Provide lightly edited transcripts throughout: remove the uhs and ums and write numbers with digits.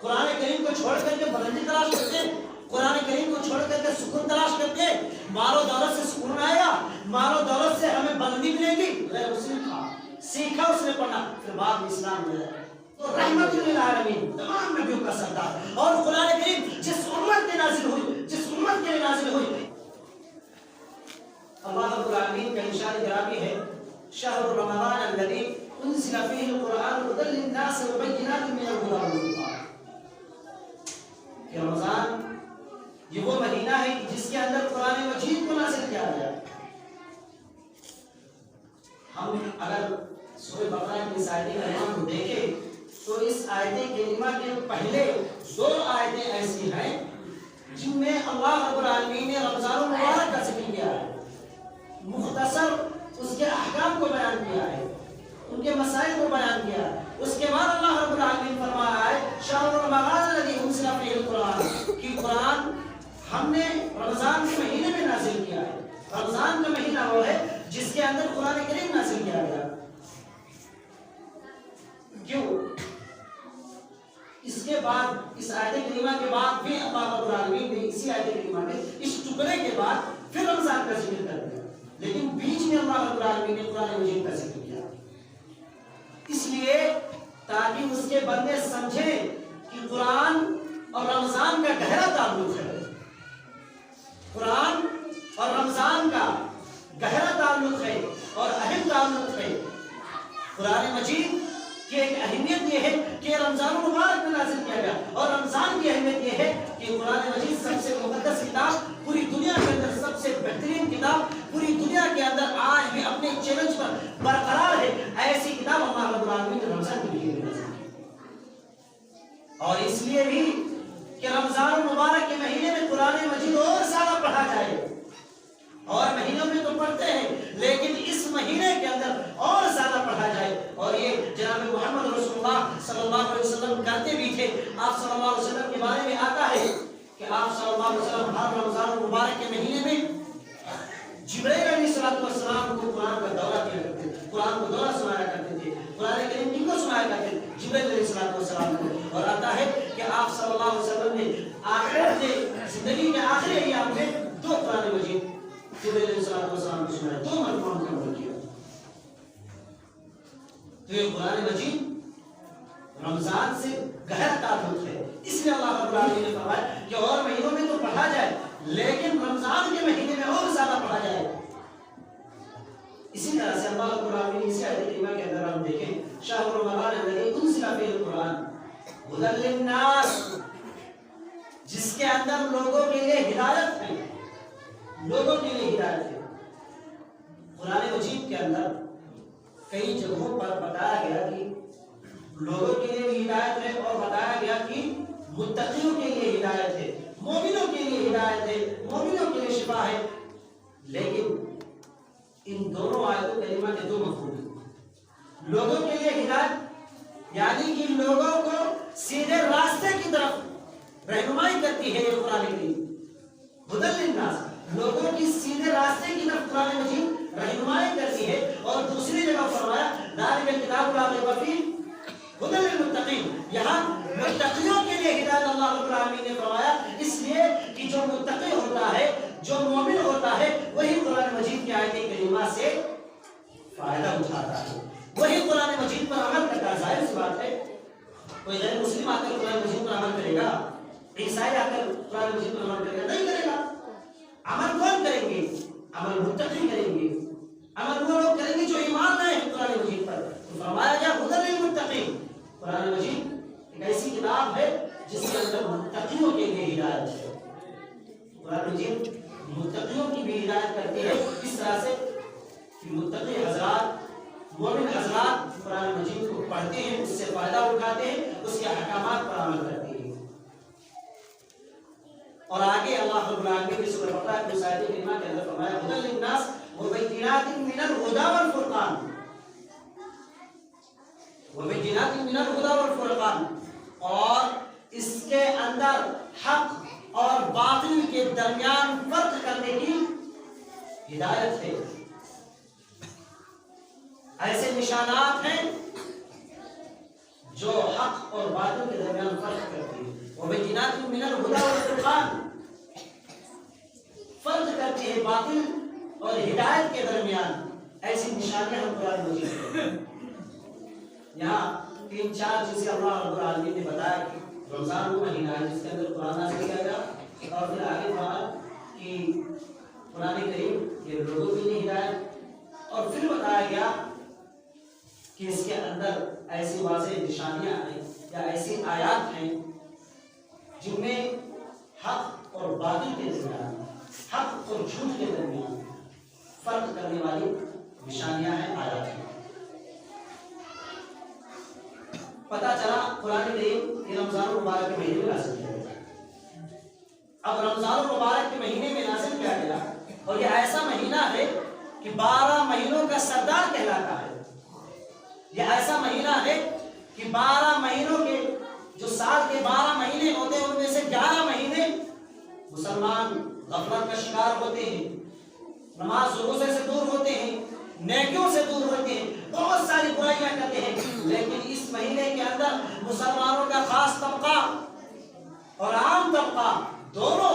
قرآن کریم کو چھوڑ کر کے بلندی تلاش کرتے ہیں، قرآن کریم کو چھوڑ کر کے سکون تلاش کرتے ہیں۔ مال و دولت سے سکون آئے گا، مال و دولت سے ہمیں بلندی ملے گی، غیر مسلم تھا، سیکھا اس نے پڑھا، پھر بعد میں اسلام ملا۔ تو رحمت للعالمین، تمام نبیوں کا سردار، اور قرآن کریم جس امت کے نازل ہوئی، جس امت کے لیے نازل ہوئی، اللہ رب العالمین کا ارشاد گرامی ہے شہر رمضان الذی انزل فیہ القرآن ھدی للناس وبینات من الھدی والفرقان، کہ رمضان یہ وہ مہینہ ہے جس کے اندر قرآن مجید کو نازل کیا گیا۔ ہم اگر سورہ بقرہ کی اس آیت کریمہ کو دیکھیں تو اس آیت کریمہ کے پہلے 2 آیتیں ایسی ہیں جن میں اللہ رب العالمین نے رمضان المبارک کا ذکر کیا ہے، مختصر اس کے احکام کو بیان کیا ہے، ان کے مسائل کو بیان کیا ہے۔ اس کے بعد اللہ رب العالمین فرما رہا ہے شہر رمضان الذی انزل فیہ القرآن، کہ قرآن ہم نے رمضان کے مہینے میں نازل کیا ہے۔ رمضان کا مہینہ وہ ہے جس کے اندر قرآن کریم نازل کیا گیا۔ کیوں؟ اس کے بعد اس آیت کریمہ کے بعد بھی اللہ رب العالمین نے اسی آیت کریمہ میں اس ٹکڑے کے بعد پھر رمضان کا ذکر کر دیا، لیکن بیچ میں اللہ رب العالمین نے قرآن مجید کا ذکر کیا، اس لیے تاکہ اس کے بندے سمجھیں کہ قرآن اور رمضان کا گہرا تعلق ہے، قرآن اور رمضان کا گہرا تعلق ہے اور اہم تعلق ہے۔ قرآن مجید کی ایک اہمیت یہ ہے کہ رمضان المبارک میں نازل کیا گیا، اور رمضان کی اہمیت یہ ہے کہ قرآن مجید سب سے مقدس کتاب، پوری دنیا کے اندر سب سے بہترین کتاب، پوری دنیا کے اندر آج بھی اپنے چیلنج پر برقرار ہے، ایسی کتاب اللہ رب العالمین نے رمضان کے لیے نازل کی۔ اور اس لیے بھی کہ رمضان المبارک کے مہینے میں قرآن مجید اور زیادہ پڑھا جائے، اور مہینوں میں تو پڑھتے ہیں لیکن اس مہینے کے اندر اور زیادہ پڑھا جائے، اور یہ جناب محمد رسول اللہ صلی اللہ علیہ وسلم کرتے بھی تھے۔ آپ صلی اللہ علیہ وسلم کے بارے میں آتا ہے کہ آپ صلی اللہ علیہ وسلم ہر رمضان المبارک کے مہینے میں جبرائیل علیہ السلام کو قرآن کا دورہ کیا کرتے تھے، قرآن کو دورہ سنایا کرتے تھے، قرآن کریم کن کو سنایا کرتے تھے؟ جبرائیل علیہ السلام کو۔ اور آتا ہے کہ آپ صلی اللہ علیہ وسلم نے آخرت زندگی کے آخری ایام میں 2 قرآن مجید جبرائیل علیہ السلام کو سنایا، 2 مرتبہ ان کا عمل کیا۔ تو یہ قرآن مجید رمضان سے گہرا تعلق ہے، اس لیے اللہ رب العالمین نے فرمایا کہ اور مہینوں میں تو پڑھا جائے لیکن رمضان کے مہینے میں اور زیادہ پڑھا جائے۔ اسی طرح سے اللہ رب العالمین اسی آیت کریمہ کے اندر ہم دیکھیں شہر رمضان الذی انزل فیہ القرآن ھدی للناس، جس کے اندر لوگوں کے لیے ہدایت ہے، لوگوں کے لیے ہدایت ہے۔ قرآن مجید کے اندر کئی جگہوں پر بتایا گیا کہ لوگوں کے لیے بھی ہدایت ہے، اور بتایا گیا کہ متقیوں کے لیے ہدایت ہے، مومنوں کے لیے ہدایت ہے، مومنوں کے لیے شفا ہے۔ لیکن ان دونوں آیتوں کریمہ کے 2 مفہوم ہیں۔ لوگوں کے لیے ہدایت یعنی کہ لوگوں کو سیدھے راستے کی طرف رہنمائی کرتی ہے یہ قرآن کریم، ھدی للناس، لوگوں کی سیدھے راستے کی طرف قرآن مجید رہنمائی کرتی ہے۔ اور دوسری جگہ فرمایا ذالک الکتاب لا ریب فیہ ھدی للمتقین، یہاں متقیوں کے لیے ہدایت اللہ رب العالمین نے فرمایا، اس لیے کہ جو متقی ہوتا ہے، جو مومن ہوتا ہے، وہی قرآن مجید کی آیت کریمہ سے فائدہ اٹھاتا ہے، وہی قرآن مجید پر عمل کرتا ہے۔ ظاہر سی بات ہے کوئی غیر مسلم آ کر قرآن مجید پر عمل کرے گا، عیسائی آ کر قرآن مجید پر عمل کرے گا؟ نہیں کرے گا۔ عمل کون کریں گے؟ عمل متقی کریں گے، عمل وہ لوگ کریں گے جو ایمان لائے ہیں قرآن مجید پر۔ تو فرمایا گیا ھدی للمتقین، قرآن مجید ایک ایسی کتاب ہے جس کے اندر متقیوں کے لیے ہدایت ہے۔ قرآن مجید متقیوں کی بھی ہدایت کرتی ہے، اس طرح سے کہ متقی حضرات، مومن حضرات قرآن مجید کو پڑھتے ہیں، اس سے فائدہ اٹھاتے ہیں، اس کے احکامات پر عمل کرتے ہیں۔ اور آگے اللہ رب العالمین نے سورہ بقرہ کی آیت کریمہ کے اندر فرمایا ھدی للناس وبینات من الھدی والفرقان، وبینات من الھدی والفرقان، اور اس کے اندر حق اور باطل کے درمیان فرق کرنے کی ہدایت ہے۔ ایسے نشانات ہیں جو حق اور باطل کے درمیان فرق کرتی ہیں۔ باطل اور ہدایت کے درمیان ایسی نشانیاں ہم قرآن مجید میں یہاں 3-4 چیزیں اللہ رب العالمین نے بتایا کہ رمضان وہ مہینہ ہے جس کے اندر قرآن نازل کیا گیا، اور پھر آگے کہا کہ قرآن کریم یہ لوگوں کے لیے ہدایت، اور پھر بتایا گیا کہ اس کے اندر ایسی واضح نشانیاں ہیں یا ایسی آیات ہیں جن میں حق اور باطل کے درمیان، حق اور جھوٹ کے درمیان فرق کرنے والی نشانیاں ہیں، آیات ہیں۔ پتہ چلا قرآن کریم یہ رمضان المبارک کے مہینے میں نازل کیا گیا۔ اب رمضان المبارک کے مہینے میں نازل کیا گیا، اور یہ ایسا مہینہ ہے کہ 12 مہینوں کا سردار کہلاتا ہے۔ یہ ایسا مہینہ ہے کہ 12 مہینوں کے جو سال کے 12 مہینے ہوتے ہیں ان میں سے 11 مہینے مسلمان غفلت کا شکار ہوتے ہیں، نماز روزے سے دور ہوتے ہیں، نیکیوں سے دور ہوتے ہیں، بہت ساری برائیاں کرتے ہیں، لیکن اس مہینے کے اندر مسلمانوں کا خاص طبقہ اور عام طبقہ دونوں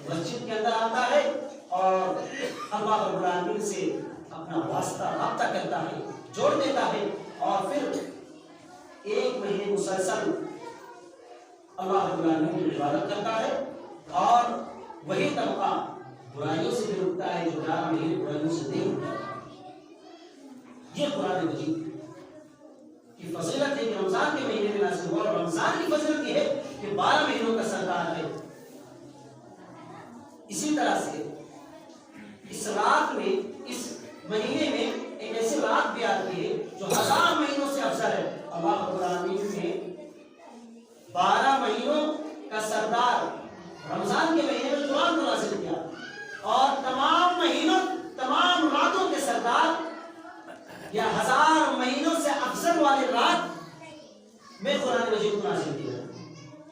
مسجد کے اندر آتا ہے اور اللہ رب العالمین سے اپنا واسطہ رابطہ کرتا ہے، جوڑ دیتا ہے، اور پھر ایک مہینے مسلسل اللہ رب العالمین کی عبادت کرتا ہے، اور وہی طبقہ برائیوں سے بھی رکتا ہے جو 11 مہینے برائیوں سے نہیں رکتا۔ یہ قرآن مجید کی فضیلت ہے کہ رمضان کے مہینے میں نازل ہوا، اور رمضان کی فضیلت یہ ہے کہ 12 مہینوں کا سردار ہے۔ اسی طرح سے اس رات میں، اس مہینے میں ایک ایسی رات بھی آتی ہے جو 1000 مہینوں سے افضل ہے۔ اللہ رب العالمین نے 12 مہینوں کا سردار رمضان کے مہینے میں قرآن کو نازل کیا، اور تمام مہینوں، تمام راتوں کے سردار یا 1000 مہینوں سے افضل والی رات میں قرآن مجید کو نازل کیا۔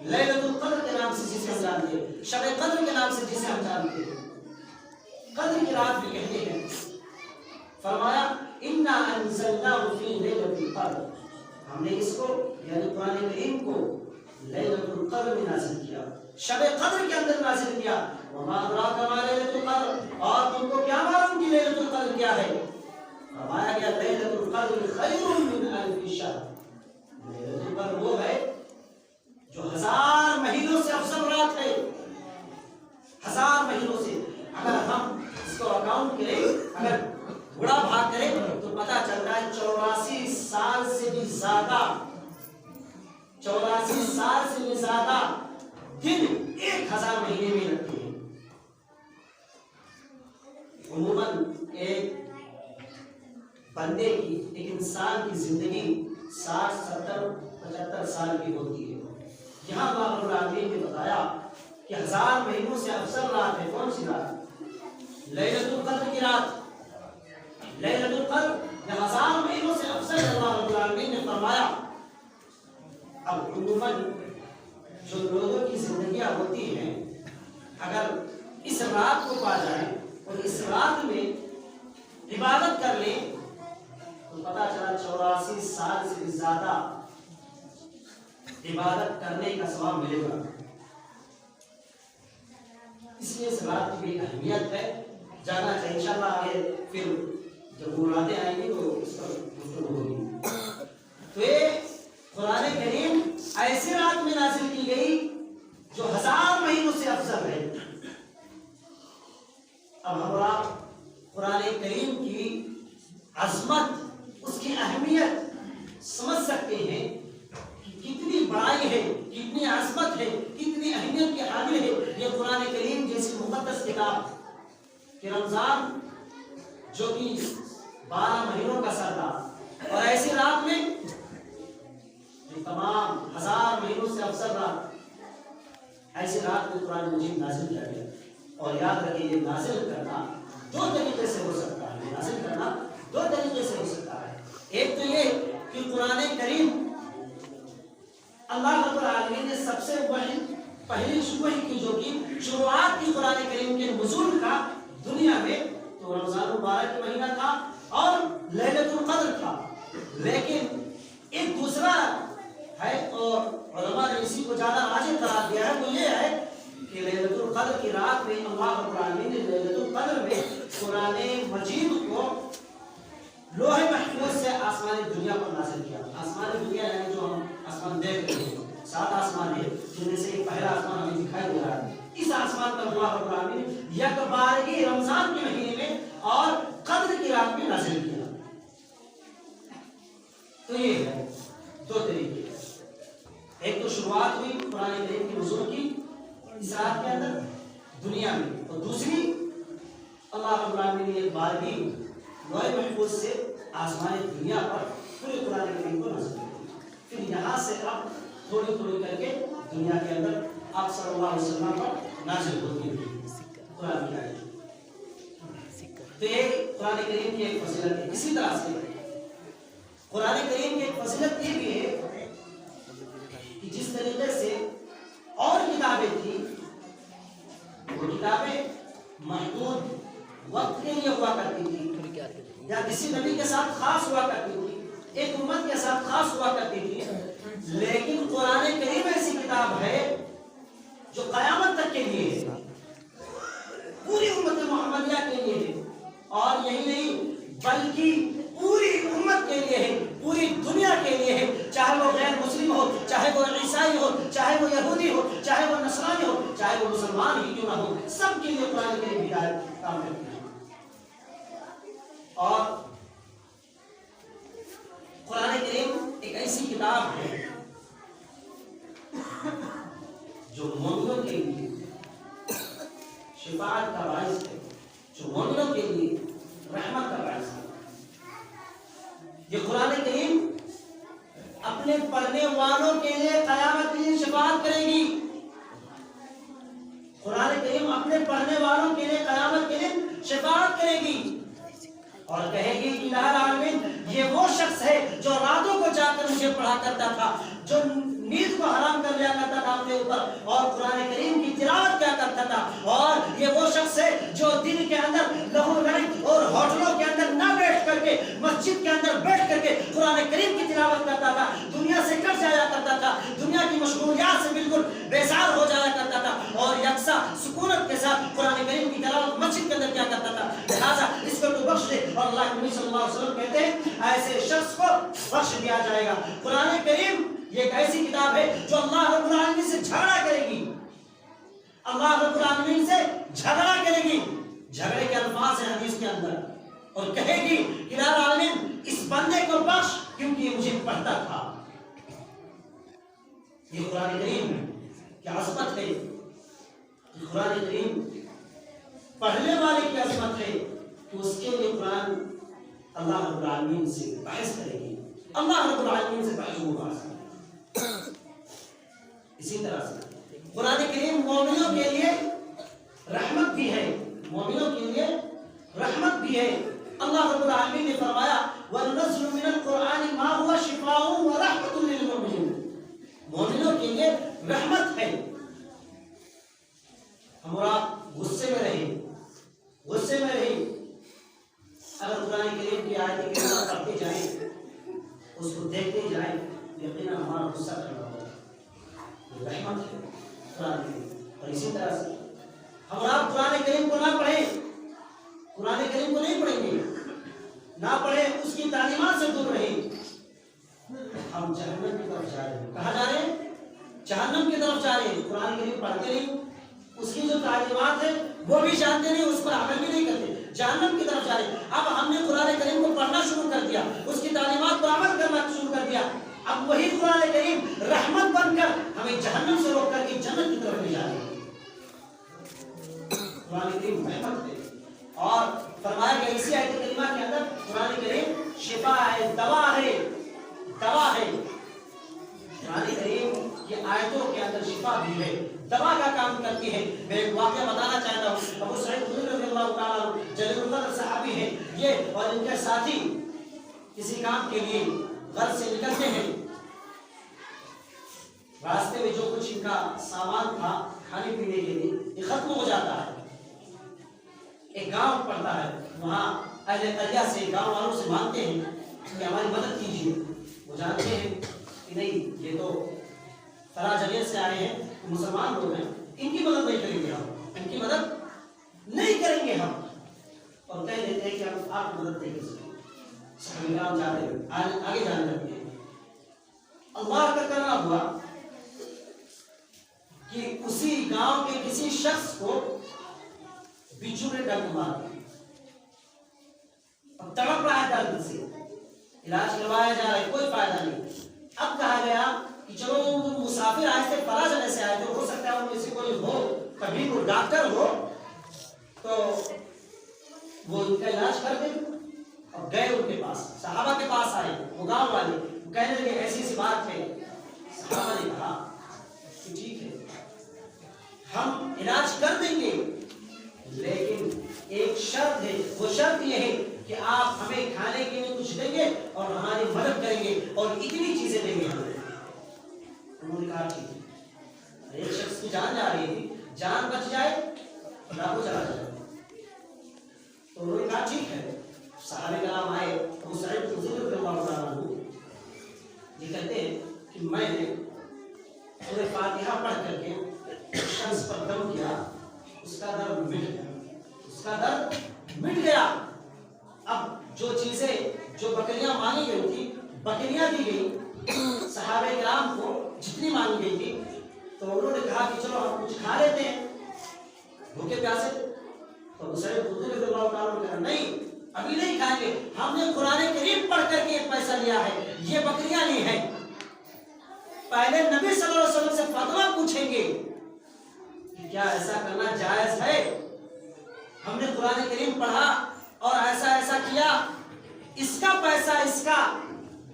لیلۃ القدر کے نام سے جسے ہم جانتے ہیں، شب قدر کے نام سے جسے ہم جانتے ہیں، قدر کی رات بھی کہتے ہیں۔ فرمایا انا انزلناہ فی لیلۃ القدر، ہم نے اس کو یعنی قرآن کریم کو لیلۃ القدر میں نازل کیا، شب قدر کے اندر نازل کیا۔ وما ادراک ما لیلۃ القدر، اور تم کو کیا معلوم کہ لیلۃ القدر کیا ہے؟ فرمایا گیا لیلۃ القدر خیر من الف شہر، لیلۃ القدر وہ ہے جو 1000 مہینوں سے افضل رات ہے، 1000 مہینوں سے۔ اگر ہم اس کو اکاؤنٹ کریں، اگر بڑا بھاگ کریں تو پتہ چلتا ہے 84 سال سے بھی زیادہ، 84 سال سے بھی زیادہ دن 1000 مہینے میں لگتے ہیں۔ عموماً ایک بندے کی، ایک انسان کی زندگی 60، 70، 75 سال کی ہوتی ہے۔ یہاں اللہ رب العالمین نے بتایا کہ 1000 مہینوں سے افضل رات ہے۔ کون سی رات؟ لیلۃ القدر کی رات۔ لیلۃ القدر یہ 1000 مہینوں سے افضل اللہ رب العالمین نے فرمایا۔ اب عموماً جو لوگوں کی زندگیاں ہوتی ہیں، اگر اس رات کو پا جائیں اور اس رات میں عبادت کر لیں تو پتہ چلا 84 سال سے بھی زیادہ عبادت کرنے کا ثواب ملے گا۔ اس لیے اس رات کی بھی اہمیت ہے، جانا چاہیے۔ انشاءاللہ آگے پھر جب مرادیں آئیں گی تو اس پر گفتگو ہوگی۔ تو یہ قرآن کریم ایسی رات میں نازل کی گئی جو 1000 مہینوں سے افضل ہے۔ اب ہم قرآن کریم کی عظمت، اس کی اہمیت سمجھ سکتے ہیں کہ کتنی بڑائی ہے، کتنی عظمت ہے، کتنی اہمیت کی حامل ہے یہ قرآن کریم جیسی مقدس کتاب کہ رمضان جو کہ 12 مہینوں کا سردار، اور ایسی رات میں تمام 1000 مہینوں سے افضل رات، ایسی رات میں قرآن مجید نازل کیا گیا۔ اور یاد رکھیں یہ نازل کرنا 2 طریقے سے ہو سکتا ہے، نازل کرنا 2 طریقے سے ہو سکتا ہے۔ ایک تو یہ کہ قرآن کریم اللہ رب العالمین نے سب سے پہلی وحی کی جو کہ شروعات کی قرآن کریم کے نزول کا دنیا میں، تو رمضان مبارک کا مہینہ تھا اور لیلۃ القدر تھا۔ لیکن ایک دوسرا ہے اور علماء نے اسی کو زیادہ راجح قرار دیا ہے، وہ یہ ہے کہ لیلۃ القدر القدر کی رات میں اللہ رب العالمین نے لیلۃ القدر میں قرآن مجید کو لوح محفوظ سے آسمانی دنیا پر نازل کیا. آسمانی دنیا یعنی جو ہم آسمان دیکھ رہے ہیں 7 آسمان ہے جن میں سے پہلا آسمان ہمیں دکھائی دے رہا ہے. اس آسمان پر اللہ رب العالمین نے یکبارگی رمضان کے مہینے میں اور قدر کی رات میں نازل کیا. تو یہ ہے 2 طریقے. ایک تو شروعات ہوئی قرآن کریم کی نزول کی اس رات کے اندر دنیا میں, اور دوسری اللہ رب العالمین نے ایک بارگی لوح محفوظ سے آسمان دنیا پر پورے قرآن کریم کو نازل کیا. پھر یہاں سے اب تھوڑی تھوڑی کر کے دنیا کے اندر آپ صلی اللہ علیہ وسلم پر نازل ہوتی ہے قرآن کی آیت. تو یہ قرآن کریم کی ایک فضیلت ہے. اسی طرح سے قرآن کریم کی ایک فضیلت یہ بھی ہے کہ جس طریقے سے اور کتابیں تھیں وہ کتابیں محدود وقت کے لیے ہوا کرتی تھی یا کسی نبی کے ساتھ خاص ہوا کرتی تھی, ایک امت کے ساتھ خاص ہوا کرتی تھی. لیکن قرآن کریم ایسی کتاب ہے جو قیامت تک کے لیے ہے, پوری امت محمدیہ کے لیے ہے. اور یہی نہیں بلکہ پوری امت کے لیے ہے, پوری دنیا کے لیے ہے. چاہے وہ غیر مسلم ہو, چاہے وہ عیسائی ہو, چاہے وہ یہودی ہو, چاہے وہ نصرانی ہو, چاہے وہ مسلمان ہی کیوں نہ ہو, سب کے لیے قرآن کریم ہدایت کام کرتی ہے. اور قرآن کریم ایک ایسی کتاب ہے جو مومنوں کے لیے شفاعت کا باعث ہے, جو مومنوں کے لیے رحمت کا باعث ہے. یہ قرآن کریم اپنے پڑھنے والوں کے لیے قیامت کے دن شفاعت کرے گی. قرآن کریم اپنے پڑھنے والوں کے لیے قیامت کے دن شفاعت کرے گی اور کہے گی کہ الہ العالمین یہ وہ شخص ہے جو راتوں کو جا کر مجھے پڑھا کرتا تھا, جو نیند کو حرام کر لیا کرتا تھا اپنے اوپر اور قرآن کریم کی تلاوت کیا کرتا تھا. اور یہ وہ شخص ہے جو دن کے اندر لہو لڑائی اور ہوٹلوں کے اندر نہ بیٹھ کر کے مسجد کے اندر بیٹھ کر کے قرآن کریم کی تلاوت کرتا تھا, دنیا سے کٹ جایا کرتا تھا, دنیا کی مشغولیات سے بالکل بیزار ہو جایا کرتا تھا اور یکساں سکونت کے ساتھ قرآن کریم کی تلاوت مسجد کے اندر کیا کرتا تھا. لہٰذا اس کو تو بخش دے. اور اللہ کے نبی صلی اللہ علیہ وسلم کہتے ہیں ایسے شخص کو بخش دیا جائے گا. قرآن کریم یہ ایک ایسی کتاب ہے جو اللہ رب العالمین سے جھگڑا کرے گی, اللہ رب العالمین سے جھگڑا کرے گی. جھگڑے کے الفاظ ہیں حدیث کے اندر, اور کہے گی کہ الہ العالمین اس بندے کو بخش کیونکہ یہ مجھے پڑھتا تھا. یہ قرآن کریم کی عظمت ہے. قرآن کریم پڑھنے والے کی عظمت ہے کہ اس کے لیے قرآن اللہ رب العالمین سے بحث کرے گی, اللہ رب العالمین سے بحث ہوگا. اسی طرح سے قرآن کریم مومنوں کے لیے رحمت بھی ہے, مومنوں کے لیے رحمت بھی ہے. اللہ رب العالمین نے فرمایا وَنُنَزِّلُ مِنَ الْقُرْآنِ مَا هُوَ شِفَاءٌ وَرَحْمَةٌ لِلْمُؤْمِنِينَ. مومنوں کے لیے رحمت ہے. ہم اور آپ غصے میں رہیں, غصے میں رہیں, اگر قرآن کریم کی آیت کریمہ پڑھتے جائیں, اس کو دیکھتے جائیں, یقیناً ہمارا غصہ کھڑا ہوگا. رحمت ہے قرآن کریم. اور اسی طرح سے ہم آپ قرآن کریم کو نہ پڑھیں, قرآن کریم کو نہیں پڑھیں گے, نہ پڑھیں, اس کی تعلیمات سے دور رہیں, ہم جہنم کی طرف جا رہے ہیں. کہاں جا رہے ہیں؟ جہنم کی طرف جا رہے ہیں. قرآن کریم پڑھتے نہیں, اس کی جو تعلیمات ہے وہ بھی جانتے نہیں, اس پر عمل بھی نہیں کرتے, جہنم کی طرف جا رہے ہیں. اب ہم نے قرآن کریم کو پڑھنا شروع کر دیا, اس کی تعلیمات پر عمل کرنا شروع کر دیا, اب وہی قرآن کریم رحمت بن کر ہمیں جہنم سے روک کر کے جنت کی طرف لے جا رہے ہیں. قرآن کریم رحمت ہے. اور فرمایا گیا اسی آیت کریمہ کے اندر قرآن کریم شفا ہے, دوا ہے, دوا ہے. قرآن کریم کی آیتوں کے اندر شفا بھی ہے, دوا کا کام کرتی ہے. میں ایک واقعہ بتانا چاہتا ہوں. ابو سعید خدری رضی اللہ تعالیٰ عنہ جلیل القدر صحابی ہیں, یہ اور ان کے ساتھی کسی کام کے لیے گھر سے نکلتے ہیں. راستے میں جو کچھ ان کا سامان تھا کھانے پینے کے لیے یہ ختم ہو جاتا ہے. ایک گاؤں پڑتا ہے, وہاں اہل قریہ سے, گاؤں والوں سے مانگتے ہیں کہ ہماری مدد کیجیے. وہ جانتے ہیں کہ نہیں یہ تو فلاں جگہ سے آئے ہیں, مسلمان لوگ ہیں, ان کی مدد نہیں کریں گے ہم. ان کی مدد نہیں کریں گے ہم، اور کہہ دیتے ہیں کہ ہم آپ کی مدد نہیں کر سکتے. صحابہ کرام جاتے ہیں آگے جانے لگتے ہیں. اللہ کا کرنا ہوا کہ اسی گاؤں کے کسی شخص کو بچھو نے ڈنک مار دیا. اب تڑپ رہا ہے درد سے، علاج کروایا جا رہا ہے، کوئی فائدہ نہیں. اب کہا گیا کہ چلو مسافر آئے تھے فلاں جگہ سے آئے تھے، ہو سکتا ہے ان میں سے کوئی ہو، کبھی کوئی ڈاکٹر ہو تو وہ ان کا علاج کر دیں. اور گئے ان کے پاس، صحابہ کے پاس آئے وہ گاؤں والے، وہ کہنے لگے ایسی سی بات ہے. صحابہ نے کہا کہ ٹھیک ہے ہم علاج کر دیں گے، لیکن ایک شرط ہے، وہ شرط یہ ہے کہ آپ ہمیں کھانے کے لیے کچھ دیں گے اور ہماری مدد کریں گے اور اتنی چیزیں دیں گے ہمیں. انہوں نے کہا ٹھیک ہے. ایک شخص کی جان جا رہی تھی، جان بچ جائے خدا کو چلا جائے. تو انہوں نے کہا ٹھیک ہے. صحابہ کرام آئے، ابو سعید خدری رضی اللہ تعالیٰ عنہ یہ کہتے ہیں کہ میں نے سورہ فاتحہ پڑھ کر کے شخص پر دم کیا، اس کا درد مٹ گیا، اس کا درد مٹ گیا. اب جو چیزیں جو بکریاں مانگی گئی تھی بکریاں دی گئی صحابہ کرام کو جتنی مانگی گئی تھی. تو انہوں نے کہا کہ چلو ہم کچھ کھا لیتے ہیں بھوکے پیاسے. تو ابو سعید خدری رضی اللہ تعالیٰ عنہ کہا نہیں ابھی نہیں کھائیں گے، ہم نے قرآن کریم پڑھ کر کے ایک پیسہ لیا ہے، یہ بکریاں لی ہیں. پہلے نبی صلی اللہ علیہ وسلم سے فتویٰ پوچھیں گے کہ کیا ایسا کرنا جائز ہے. ہم نے قرآن کریم پڑھا اور ایسا ایسا کیا، اس کا پیسہ اس کا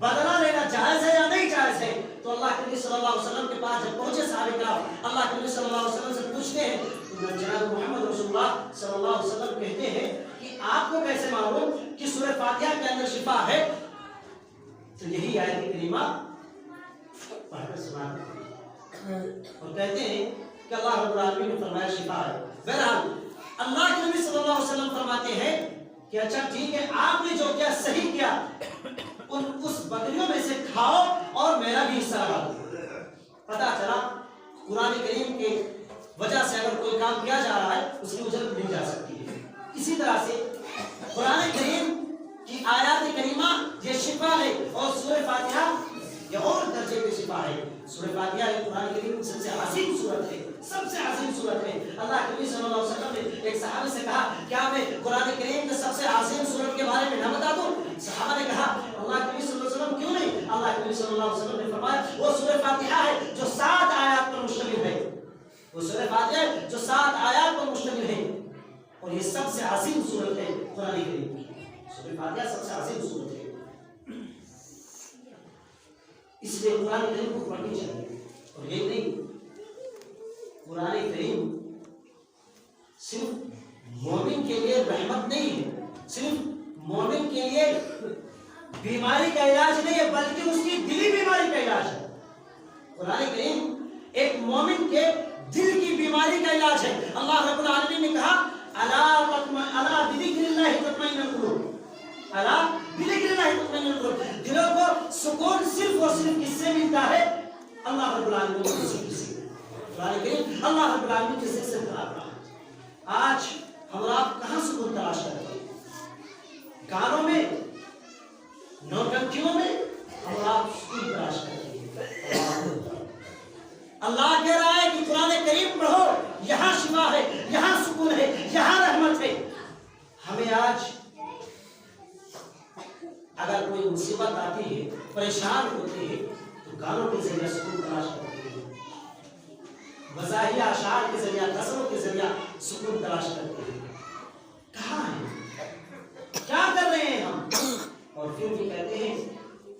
بدلہ لینا جائز ہے یا نہیں جائز ہے. تو اللہ کے نبی صلی اللہ علیہ وسلم کے پاس جب پہنچے صحابہ کرام، اللہ کے نبی صلی اللہ علیہ وسلم سے پوچھتے ہیں تو جناب محمد رسول اللہ صلی اللہ علیہ وسلم کہتے ہیں کہ آپ کو کیسے معلوم کہ سورہ فاتحہ کے اندر شفا ہے. تو یہی آیت کریمہ پڑھ کر سناتے ہیں اور کہتے ہیں کہ اللہ رب العالمین نے فرمایا شفا ہے. بہرحال اللہ کے نبی صلی اللہ علیہ وسلم فرماتے ہیں کہ اچھا ٹھیک ہے آپ نے جو کیا صحیح کیا، اس بکریوں میں سے کھاؤ اور میرا بھی حصہ لگا دو. پتا چلا قرآن کریم کے وجہ سے اگر کوئی کام کیا جا رہا ہے اس کی اجرت مل جا سکتی ہے. اسی طرح سے قرآن کریم کی آیات کریمہ یہ شفا ہے اور سورہ فاتحہ یہ اور درجے کے شفا ہے. سورہ فاتحہ یہ قرآن کریم کی سب سے عظیم سورت ہے، سب سے عظیم سورت ہے. اللہ کے نبی صلی اللہ علیہ وسلم نے ایک صحابی سے کہا کیا میں قرآن کریم کے سب سے عظیم سورت کے بارے میں نہ بتا دوں؟ صحابہ نے کہا اللہ کے نبی صلی اللہ علیہ وسلم کیوں نہیں؟ اللہ کے نبی صلی اللہ علیہ وسلم نے فرمایا وہ سورہ فاتحہ ہے جو 7 آیات پر مشتمل ہے، وہ سورہ فاتحہ ہے جو 7 آیات پر مشتمل ہے اور یہ سب سے عظیم سورت ہے قرآن کریم کی. سورہ فاتحہ سب سے عظیم سورت ہے، اس لیے قرآن کریم کو پڑھنی چاہیے. اور یہ نہیں، قرآن کریم صرف مومن کے لیے رحمت نہیں ہے، صرف مومن کے لیے بیماری کا علاج نہیں ہے بلکہ اس کی دلی بیماری کا علاج ہے. قرآن کریم ایک مومن کے دل کی بیماری کا علاج ہے. اللہ رب العالمین نے کہا الا بذکر اللہ تطمئن القلوب، الا بذکر اللہ تطمئن القلوب. دلوں کو سکون صرف اور صرف کس سے ملتا ہے؟ اللہ رب العالمین کے ذکر سے. قرآن کریم اللہ رب العالمین کے ذکر سے خراب رہا. آج ہم آپ کہاں سکون تلاش کرتے ہیں؟ گانوں میں، نوٹنکیوں میں ہم آپ سکون تلاش کرتے ہیں. اللہ کہہ رہا ہے کہ قرآن کریم پڑھو، یہاں شفا ہے، یہاں سکون ہے، یہاں رحمت ہے. ہمیں آج اگر کوئی مصیبت آتی ہے، پریشان ہوتے ہیں تو گانوں کے ذریعے سکون تلاش کرتے ہیں، مزاحیہ اشعار کے ذریعے، غزلوں کے ذریعے سکون تلاش کرتے ہیں. کہاں ہیں؟ کیا کر رہے ہیں ہم؟ اور پھر بھی کہتے ہیں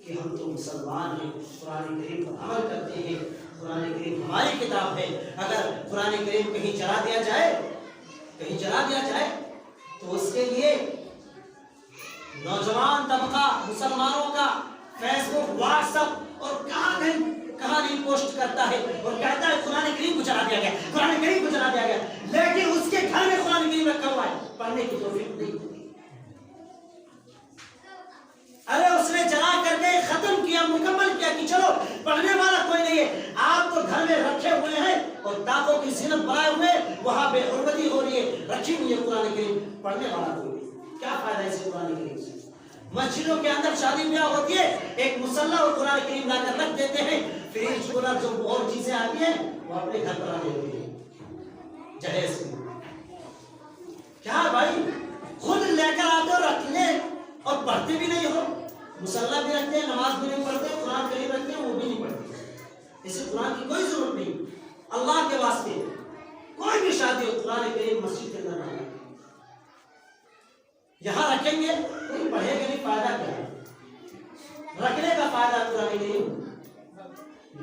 کہ ہم تو مسلمان ہیں، قرآن کریم پر عمل کرتے ہیں، قرآن کریم ہماری کتاب ہے. اگر قرآن کریم کہیں جلا دیا جائے تو اس کے لیے نوجوان طبقہ مسلمانوں کا فیس بک، واٹس ایپ اور کہاں نہیں پوسٹ کرتا ہے اور کہتا ہے قرآن کریم کو جلا دیا گیا، قرآن کریم کو جلا دیا گیا. لیکن اس کے گھر میں قرآن کریم رکھا ہوا ہے، پڑھنے کی توفیق نہیں ہوتی. ارے اس نے جلا کر کے ختم کیا، مکمل کیا کہ چلو پڑھنے والا کوئی نہیں ہے. آپ تو گھر میں رکھے ہوئے ہیں اور اور تاقوں کی زینت بنائے ہوئے وہاں بے حرمتی ہو رہی ہے، رکھی ہوئی ہے قرآن کریم، پڑھنے والا کوئی کیا فائدہ ہے اسے قرآن کریم سے؟ مسجدوں کے اندر شادی بیاہ ہوتی ہے، ایک مصلی اور قرآن کریم لا کر رکھ دیتے ہیں، فریج کولر جو اور چیزیں آتی ہیں وہ اپنے گھر پر آنے ہوتی ہیں جہیز کی۔ کیا بھائی خود لے کر آتے ہو، رکھ لے اور پڑھتے بھی نہیں ہو، مصلی بھی رکھتے ہیں، نماز بھی نہیں پڑھتے، قرآن کریم رکھتے ہیں وہ بھی نہیں پڑھتے۔ اسے قرآن کی کوئی ضرورت نہیں، اللہ کے واسطے کوئی بھی شادی ہو قرآن کریم مسجد کے اندر نہ یہاں رکھیں گے، کوئی پڑھے گا نہیں، فائدہ کیا ہے؟ رکھنے کا فائدہ قرآن کریم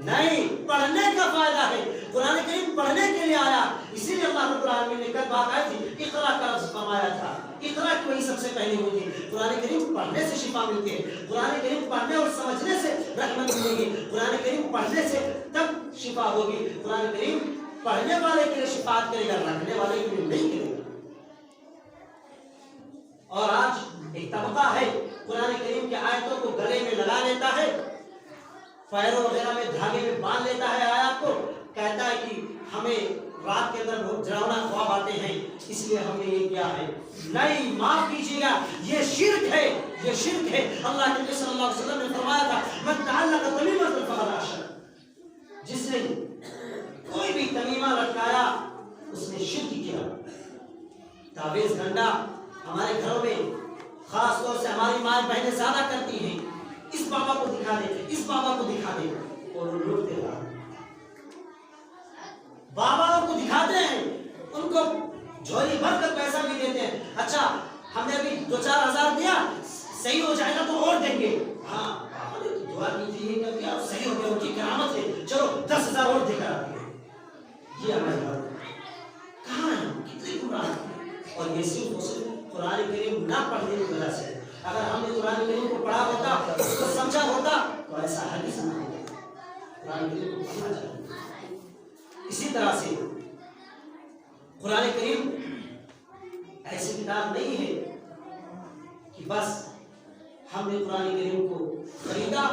نہیں، پڑھنے کا فائدہ ہے۔ قرآن کریم پڑھنے کے لیے آیا، اسی لیے اللہ رب العالمین نے کل بات آئی تھی، اقرا کا لفظ فرمایا تھا، اقرا کی وہی سب سے پہلی ہوئی تھی۔ قرآن کریم پڑھنے سے شفا ملتی ہے، قرآن کریم پڑھنے اور سمجھنے سے رحمت ملے گی، قرآن کریم پڑھنے سے تب شفا ہوگی۔ قرآن کریم پڑھنے والے کے لیے شفاعت کرے گا، رکھنے والے کے لیے نہیں کرے گا۔ اور آج ایک طبقہ ہے قرآن کریم کی آیتوں کو گلے میں لگا لیتا ہے، پیروں وغیرہ میں دھاگے میں باندھ لیتا ہے آیات کو، کہتا ہے کہ ہمیں رات کے اندر بہت ڈراؤنا خواب آتے ہیں اس لیے ہم نے یہ کیا ہے۔ نہیں، معاف کیجیے گا، یہ شرک ہے، یہ شرک ہے۔ اللہ کے نبی صلی اللہ علیہ وسلم نے فرمایا تھا من تعلق تمیمۃ فقد اشرک، جس نے کوئی بھی تمیمہ لٹکایا اس نے شرک کیا۔ تعویذ گھنٹا ہمارے گھروں میں خاص طور سے ہماری ماں بہنیں زیادہ کرتی ہیں، اس بابا کو دکھا دے، اس بابا کو دکھا دے، اور وہ لوٹتے رہا۔ باباؤں کو دکھاتے ہیں، ان کو جھولی بھر کر پیسہ بھی دیتے ہیں، اچھا ہم نے ابھی 2-4 ہزار دیا، صحیح ہو جائے گا تو اور دیں گے۔ ہاں بابا نے تو دعا کی تھی، یہ کر دیا صحیح ہو گیا، ان کی کرامت ہے، چلو 10,000 اور دے کر آتے ہیں۔ یہ ہمارے بات کہاں ہے، کتنے گمراہ ہیں، اور یہ صرف قرآن کریم نہ پڑھنے کی وجہ سے۔ اگر ہم نے قرآن کریم کو پڑھا ہوتا، اس کو سمجھا ہوتا تو ایسا حدیث نہ ہوتا۔ قرآن کریم کو پڑھنا چاہیے۔ اسی طرح سے قرآن کریم ایسی کتاب نہیں ہے کہ بس ہم نے قرآن کریم کو خریدا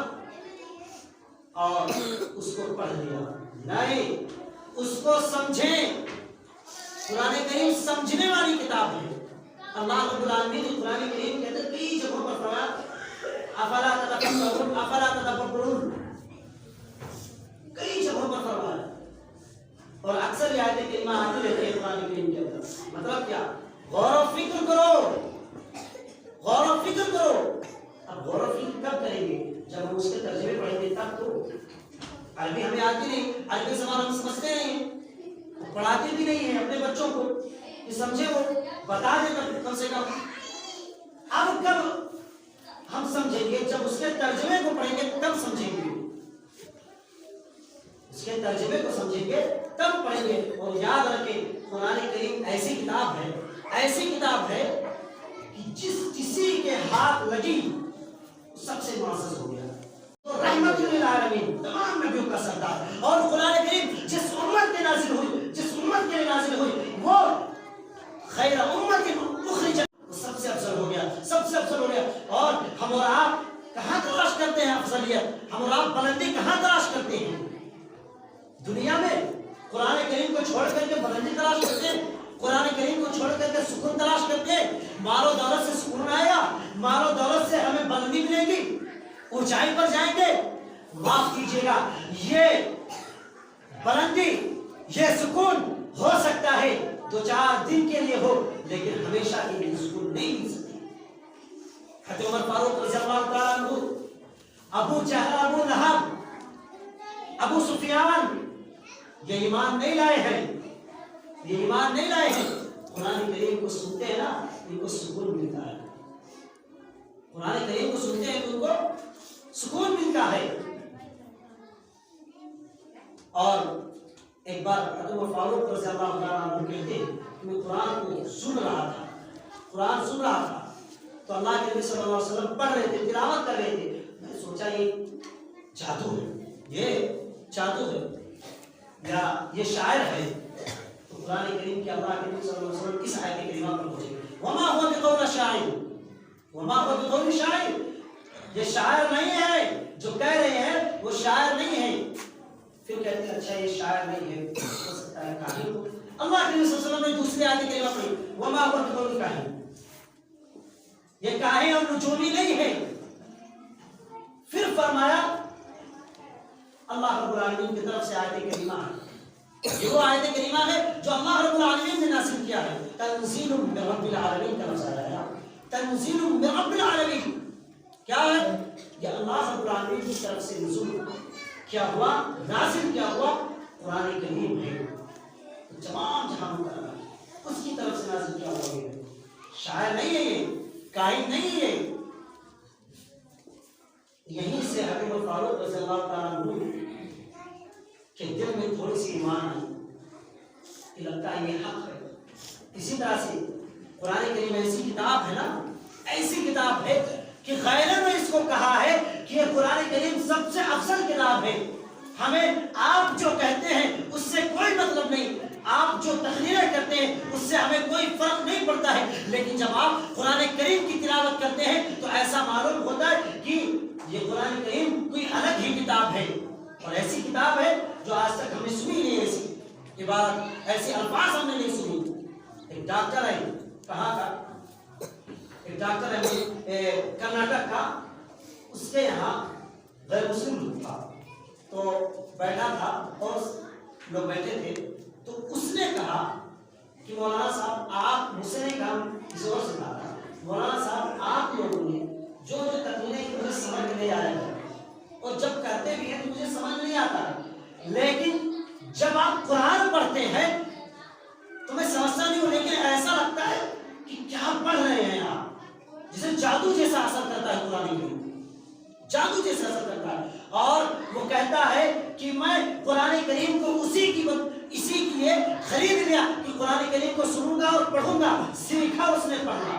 اور اس کو پڑھ لیا، نہیں، اس کو سمجھیں۔ قرآن کریم سمجھنے والی کتاب ہے۔ اللہ رب العالمین نے قرآن کریم کے اندر کئی جگہوں پر فرمایا افلا تتفکرون، افلا تتفکرون، کئی جگہوں پر فرمایا، اور اکثر یہ آیتیں کریمہ آتی رہتی ہے قرآن کریم کے اندر۔ مطلب کیا؟ غور و فکر کرو، غور و فکر کرو۔ اب غور و فکر کب کریں گے؟ جب ہم اس کے ترجمے پڑھیں گے تب تو۔ عربی ہمیں آتی نہیں، عربی زبان ہم سمجھتے نہیں، پڑھاتے بھی نہیں ہیں اپنے بچوں کو کہ سمجھے، وہ بتا دیں کم سے کم۔ اب کب ہم سمجھیں گے؟ جب اس کے ترجمے کو پڑھیں گے تب سمجھیں گے، اس کے ترجمے کو سمجھیں گے تب پڑھیں گے۔ اور یاد رکھیں قرآن کریم ایسی کتاب ہے، ایسی کتاب ہے کہ جس کسی کے ہاتھ لگی سب سے معزز ہو گیا، تو رحمت للعالمین، تمام نبیوں کا سردار۔ اور قرآن کریم جس امت کے نازل ہوئی، جس امت کے نازل ہوئی، وہ خیر امت اخرجت، وہ سب سے افضل ہو گیا، سب سے افضل ہو گیا۔ اور ہم اور آپ کہاں تلاش کرتے ہیں افضلیت؟ ہم اور آپ بلندی کہاں تلاش کرتے ہیں؟ دنیا میں قرآن کریم کو چھوڑ کر کے بلندی تلاش کرتے ہیں، قرآن کریم کو چھوڑ کر کے سکون تلاش کرتے ہیں۔ مال و دولت سے سکون آئے گا، مال و دولت سے ہمیں بلندی ملے گی، اونچائی پر جائیں گے۔ معاف کیجیے گا، یہ بلندی، یہ سکون ہو سکتا ہے 2-4 دن کے لیے ہو، لیکن ہمیشہ کے لیے سکون نہیں مل سکتی۔ حضرت عمر فاروق رضی اللہ تعالیٰ عنہ، ابو جہل، ابو لہب، ابو سفیان، یہ ایمان نہیں لائے ہیں، یہ ایمان نہیں لائے ہیں۔ قرآن کریم کو سنتے ہیں نا، ان کو سکون ملتا ہے، قرآن کریم کو سنتے ہیں تو ان کو سکون ملتا ہے۔ اور ایک بار حضرت عمر فاروق رضی اللہ تعالیٰ عنہ کہتے ہیں کہ میں قرآن کو سن رہا تھا، قرآن سن رہا تھا، تو اللہ کے نبی صلی اللہ علیہ وسلم پڑھ رہے تھے، تلاوت کر رہے تھے، میں سوچا یہ جادو ہے، یہ جادو ہے یا یہ شاعر ہے۔ تو قرآن کریم کے اللہ کے نبی صلی اللہ علیہ وسلم اس آیت کریمہ پر پہنچے، وما هو بقول شاعر، وما هو بقول شاعر، یہ شاعر نہیں ہے، جو کہہ رہے ہیں وہ شاعر نہیں ہے۔ پھر کہتے ہیں اچھا یہ شاعر نہیں ہے، ہو سکتا اللہ کے نبی صلی اللہ علیہ وسلم نے دوسری آیت کریمہ پڑھی وما هو بقول کاہن، یہ کاہن اور نجومی نہیں ہے. پھر فرمایا اللہ رب العالمین کی طرف سے آیت کریمہ ہے، یہ وہ آیت کریمہ ہے جو اللہ رب العالمین نے نازل کیا ہے. تنزیل من رب العالمین کا لفظ آیا، تنزیل من رب العالمین کیا ہے؟ یہ اللہ رب العالمین کی طرف سے نزول کیا ہوا، نازل کیا ہوا قرآن کریم ہے. تمام جہانوں کا اللہ اس کی طرف سے نازل کیا ہوا ہے. شاعر نہیں ہے یہ، کاہن نہیں ہے. یہیں سے حکیم فاروق رضی اللہ تعالیٰ عنہ کے دل میں تھوڑی سی ایمان آئی کہ لگتا ہے یہ حق ہے. اسی طرح سے قرآن کریم ایسی کتاب ہے نا، ایسی کتاب ہے کہ غیروں نے اس کو کہا ہے کہ یہ قرآن کریم سب سے افضل کتاب ہے. ہمیں آپ جو کہتے ہیں اس سے کوئی مطلب نہیں، آپ جو تقریریں کرتے ہیں اس سے ہمیں کوئی فرق نہیں پڑتا ہے، لیکن جب آپ قرآن کریم کی تلاوت کرتے ہیں تو ایسا معلوم ہوتا ہے کہ یہ قرآن کریم کوئی الگ ہی کتاب ہے. اور ایسی کتاب ہے جو آج تک ہم نے سنی نہیں، ایسی عبارت، ایسے الفاظ ہم نے نہیں سنی. ایک ڈاکٹر ہے، کہاں کا ایک ڈاکٹر ہے کرناٹک کا، اس کے یہاں غیر مسلم تھا تو بیٹھا تھا اور لوگ بیٹھے تھے تو اس نے کہا کہ مولانا صاحب آپ مجھ سے نہیں کہا، زور سے کہا تھا مولانا صاحب آپ لوگوں نے جو تقریریں کی مجھے سمجھ نہیں آ رہا ہے اور جب کرتے بھی ہیں تو مجھے سمجھ نہیں آتا ہے، لیکن جب آپ قرآن پڑھتے ہیں تو میں سمجھتا نہیں ہوں، لیکن ایسا لگتا ہے کہ کیا پڑھ رہے ہیں آپ، جسے جادو جیسا اثر کرتا ہے قرآن کریم، جادو جیسا اثر کرتا ہے. اور وہ کہتا ہے کہ میں قرآن کریم کو اسی کے لیے خرید لیا کہ قرآن کریم کو سنوں گا اور پڑھوں گا. سیکھا اس نے پڑھنا،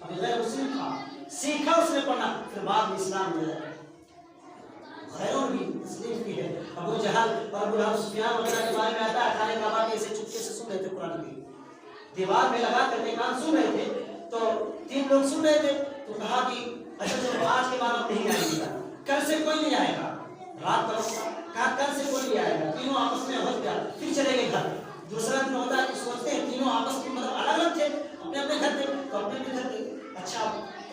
ابھی غیر مسلم تھا، سیکھا اس نے پڑھنا، پھر بعد میں اسلام میں آیا. غیروں بھی تسلیم کی ہے. ابو جہل اور ابو لہب سفیان وغیرہ کے بارے میں آتا ہے خانے کعبہ کے ایسے چپکے سے سن رہے تھے قرآن کریم، دیوار میں لگا کر کے کان سن رہے تھے تو 3 لوگ سن رہے تھے تو کہا کہ اچھا چلو آج کے بعد اب نہیں آئیں گے، کل سے کوئی نہیں آئے گا. رات کا وقت کہا کل سے کوئی نہیں آئے گا. تینوں آپس میں ہو گیا، پھر چلے گئے گھر. دوسرا دن ہوتا ہے کہ سوچتے ہیں تینوں آپس میں مطلب الگ الگ تھے، اپنے اپنے گھر تھے تو اپنے اپنے گھر تھے. اچھا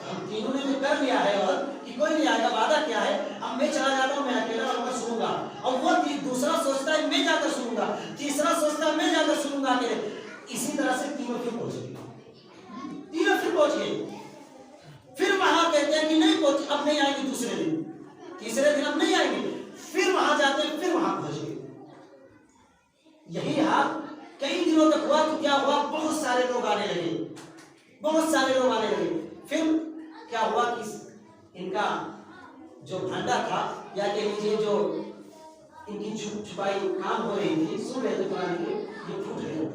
ہم تینوں نے جو کر لیا ہے اور کہ کوئی نہیں آئے گا، وعدہ کیا ہے، اب میں چلا جاتا ہوں، میں اکیلا رہوں گا سنوں گا. اور وہ دوسرا سوچتا ہے میں جا کر سنوں گا، تیسرا سوچتا ہے میں جا کر سنوں گا. اسی طرح سے تینوں پھر پہنچ گئے، تینوں پھر پہنچ گئے. پھر وہاں کہتے ہیں کہ نہیں پہنچ، اب نہیں آئیں گے. دوسرے دن تیسرے دن اب نہیں آئیں گے، پھر وہاں جاتے ہیں، پھر وہاں پہنچ گئے. یہی حال کئی دنوں تک ہوا. تو کیا ہوا، بہت سارے لوگ آنے لگے، بہت سارے لوگ آنے لگے. پھر کیا ہوا کہ ان کا جو بھنڈا تھا یا کہ لیجیے جو ان کی چھپائی کام ہو رہی تھی، سن رہے تھے قرآن کے، یہ پھوٹ گئے،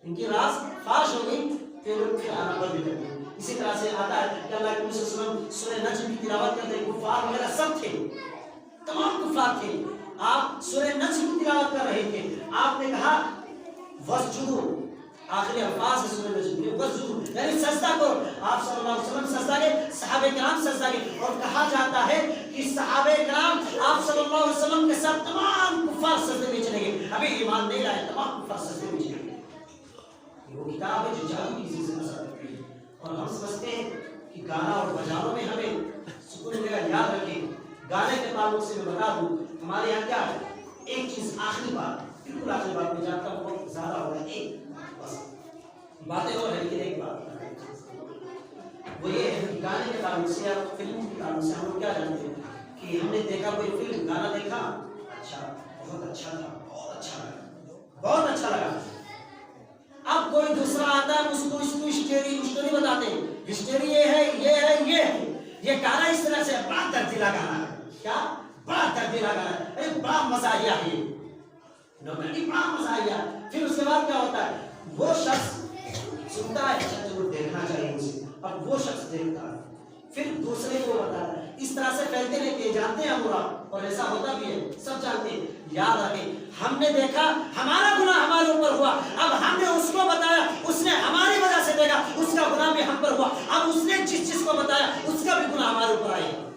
ان کی راز فاش ہو گئی. پھر آنا بند بھی کر گئے. اسی طرح سے آتا ہے کہ اللہ کے نبی صلی اللہ علیہ وسلم سورہ نجم کی تلاوت کرتے ہیں، کفار وغیرہ سب تھے، تمام کفار تھے. آپ سورہ نجم کی تلاوت کر رہے تھے، آپ نے کہا وسجدوا، آخری الفاظ ہے سورہ نجم کے، وسجدوا یعنی سجدہ کرو. آپ صلی اللہ علیہ وسلم سجدہ کے، صحابہ کرام سجدہ کے. اور کہا جاتا ہے کہ صحابہ کرام آپ صلی اللہ علیہ وسلم کے ساتھ تمام کفار سجدے میں چلے گئے. ابھی ایمان نہیں لائے، تمام کفار سجدے میں چلے گئے. وہ کتاب ہے جو جادو کی چیزیں نظر کرتی ہے. اور ہم سمجھتے ہیں کہ گانا اور بجانوں میں ہمیں سکون ملے گا. یاد رکھیں، گانے کے تعلق سے میں بتا دوں ہمارے یہاں کیا ہے، ایک چیز آخری بات، بالکل آخری بات میں جانتا ہوں بہت زیادہ ہو رہا ہے، ایک بس باتیں اور ہے لیکن ایک بات وہ یہ ہے کہ گانے کے تعلق سے یا فلم کے تعلق سے ہم لوگ کیا جانتے ہیں کہ ہم نے دیکھا کوئی فلم، گانا دیکھا، اچھا بہت اچھا تھا، بہت اچھا لگا، بہت اچھا لگا. اب کوئی دوسرا آتا ہے اس کو ہسٹوری بتاتے ہیں، ہسٹوری یہ ہے، یہ ہے، یہ گانا اس طرح سے بڑا دردیلا گانا ہے. کیا بڑا دردیلا گانا ہے، ارے بڑا مزہ آیا ہے، بڑا مزہ آیا. پھر اس کے بعد کیا ہوتا ہے، وہ شخص سنتا ہے اچھا چلو دیکھنا چاہیے اسے. اب وہ شخص دیکھتا ہے، پھر دوسرے کو بتاتا ہے. اس طرح سے پھیلتے رہتے، جانتے ہیں برا اور ایسا ہوتا بھی ہے، سب جانتے ہیں. یاد رکھیں، ہم نے دیکھا، ہمارا گناہ ہمارے اوپر ہوا، اب ہم نے اس کو بتایا، اس نے ہماری وجہ سے دیکھا، اس کا گناہ بھی ہم پر ہوا. اب اس نے جس چیز کو بتایا اس کا بھی گناہ ہمارے اوپر آئے گا،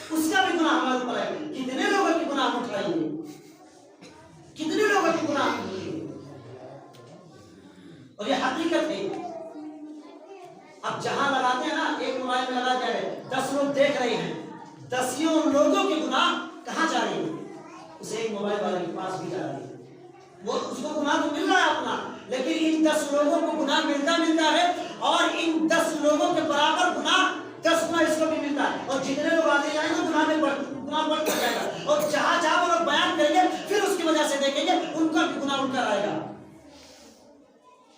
اس کا بھی گناہ ہمارے اوپر آئے گا. کتنے لوگوں کی گناہ اٹھائیں گے، کتنے لوگوں کی گناہ اٹھائیں گے. اور یہ حقیقت ہے. اب جہاں لگاتے ہیں نا، ایک موبائل میں لگا جائے 10 لوگ دیکھ رہے ہیں، 10 لوگوں کے گناہ کہاں جا رہے ہیں؟ اس ایک موبائل والے کے پاس بھی جا رہے ہیں. وہ اس کو گناہ تو مل رہا ہے اپنا، لیکن ان 10 لوگوں کو گناہ ملتا ہے، اور ان 10 لوگوں کے برابر گناہ 10 گنا اس کو بھی ملتا ہے. اور جتنے لوگ آتے جائیں گے گناہ بڑھتا جائے گا. اور جہاں وہ لوگ بیان کریں گے، پھر اس کی وجہ سے دیکھیں گے ان کا بھی گناہ ان کا آئے گا.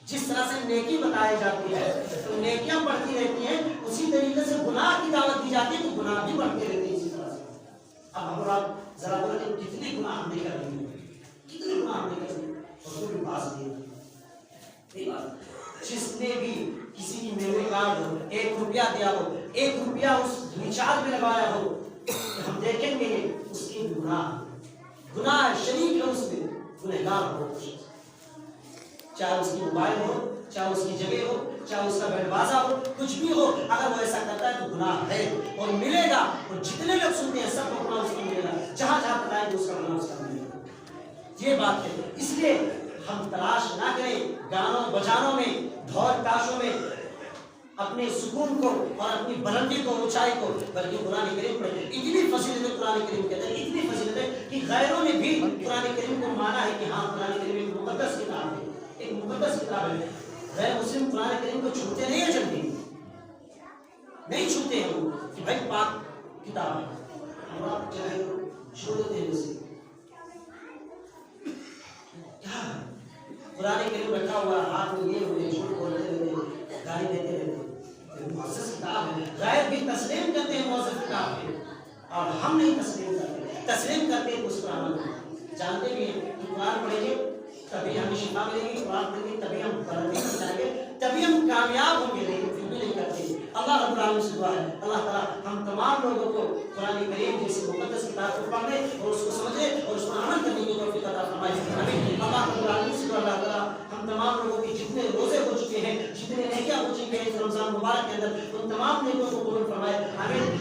جس طرح سے نیکی بتائی جاتی ہے تو نیکیاں بڑھتی رہتی ہیں، اسی طریقے سے گناہ کی دعوت دی جاتی ہے تو گناہ بھی بڑھتے رہتے ہیں اسی طرح سے. اب ہم آپ ذرا بولیں کہ کتنے گناہ ہم نے کر رہے ہیں، کتنے گناہ ہم نے کر رہے ہیں، اور کوئی بھی پاس نہیں. جس نے بھی کسی کی میموری کارڈ ہو 1 روپیہ دیا ہو، 1 روپیہ اس ریچارج میں لگایا ہو، ہم دیکھیں گے اس کی گناہ شریک ہے، اس میں گنہگار ہو. چاہے اس کی موبائل ہو، چاہے اس کی جگہ ہو، چاہے اس کا بیڈ بازا ہو، کچھ بھی ہو، اگر وہ ایسا کرتا ہے تو گناہ ہے اور ملے گا. اور جتنے لوگ سنتے ہیں سب کو گناہ اس کا ملے گا، جہاں بتائیں گے اس کا گناہ اس کا ملے گا. یہ بات ہے. اس لیے ہم تلاش نہ کریں گانوں بجانوں میں، ڈھول تاشوں میں اپنے سکون کو اور اپنی بلندی کو، اونچائی کو، بلکہ قرآن کریم پر اتنی فضیلت ہے. قرآن کریم کہتے ہیں اتنی فضیلت ہے کہ غیروں نے بھی قرآن کریم کو مانا ہے کہ ہاں قرآن کریم ایک مقدس کتاب ہے، ایک مقدس کتاب ہے. غیر مسلم قرآن کریم کو چھوتے نہیں ہیں، جلدی نہیں چھوتے ہیں وہ کہ بھائی پاک کتاب ہے. ہم آپ چاہے چھوڑ دیتے ہیں اسے. کیا قرآن کریم رکھا ہوا ہاتھ میں یہ ہوئے، جھوٹ بولتے رہتے، گالی دیتے رہتے. معزز کتاب ہے، غیر بھی تسلیم کرتے ہیں معزز کتاب ہے، اور ہم نہیں تسلیم کرتے. تسلیم کرتے ہیں اس قرآن کو. جانتے بھی ہیں کہ قرآن پڑھیں گے تبھی ہمیں شفا ملے گی، قرآن پڑھیں گے تبھی ہم بلندی میں جائیں گے، تبھی ہم کامیاب ہوں گے. لیکن پھر بھی نہیں کرتے. اللہ رب العالمین سے دعا ہے اللہ تعالیٰ ہم تمام لوگوں کو قرآن کریم جیسی مقدس کتاب کو پڑھنے اور اس کو سمجھے اور اس کو عمل کرنے کی توفیق عطا فرمائے. اللہ رب العالمین سے دعا اللہ تعالیٰ ہم تمام لوگوں کی جتنے روزے ہو چکے ہیں، جتنے نیکیاں ہو چکی ہیں اس رمضان مبارک کے اندر، ان تمام نیکیوں کو قبول فرمائے. آمین.